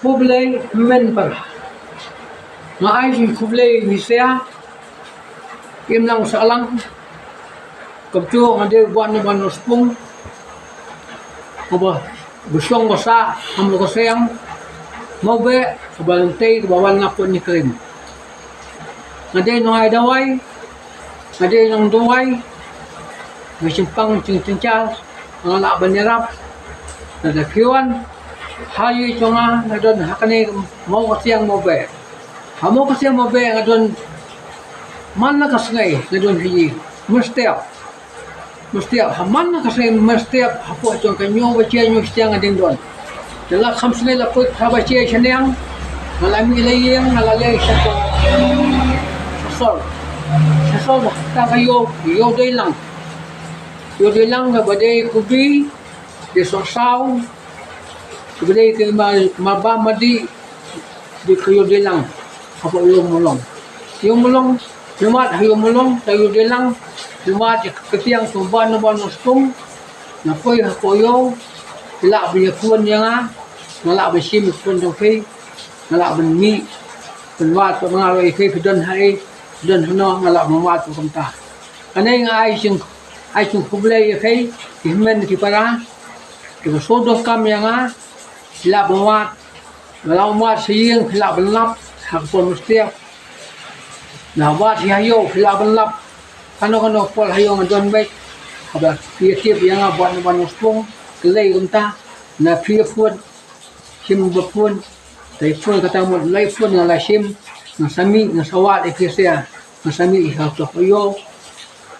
kublai men par nga ai sin kublai visea im lang salang kapcu ngade buan ban spung apa busong basa am ko sayang mau be balantay bawal nga po ni krim ngade no ay dawai ngade nang duwai may simpang cingcingcal ang laban nirap na dakiwan hayo ito nga na doon hakani mau kasi ang mo be hamo kasi ang mo be nga doon man na kasngay na doon hiji mustiyap haman na kasi mustiyap hapo ito ang kanyo bachiya nyo siya nga din doon dala kamsnay lapot habachiya siya niyang malami ilayang nalalay siya ko sasol bakta kayo yoday lang nga baday kubi di sosaw baday kayo mabamadi di kayo di lang kapag yung mulong lumat hayo mulong tayo di lang lumat ketiyang tuban na stum na koy hakoyo ila biyakuan niya nga nala bisim kun do kay nala ban mi penwat mga ray kay pidon hay don hono nala mawat kumta kanay nga ay sing kublay kay himen ki para ki sodo kam ya nga sila mawat nala mawat siyeng sila banlap hakpon mustiap na wat hayo sila banlap kano pol hayo nga don bay aba pietip ya nga buat ban spung kelay kumta na piefun sim bapun taipun kata mo laipun nga lasim nga sami nga sawat ikisia nga sami ihap to yo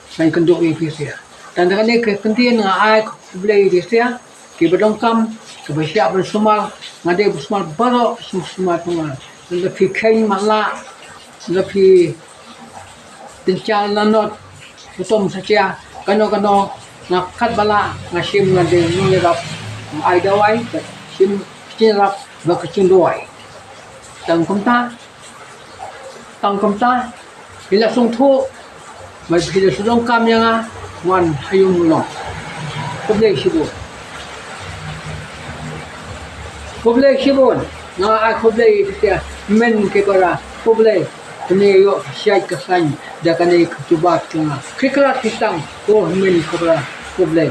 sai kandok ikisia tanda kani ke kentin nga ai kublay ikisia ki badongkam ke basya ban sumal ngade busmal baro sumal tungal nga pi kain mala nga pi tincal nanot utom sacia kano nga kat bala nga sim nga de nirap ai dawai sim kinrap bakacing doai tang kumta bila sung thu mai bila sung kam yang wan hayung mulong kublai shibun na a kublai dia men ke para kublai ni yo syai kasan da kanai kutubat tuna kikrat kitang ko men ke para kublai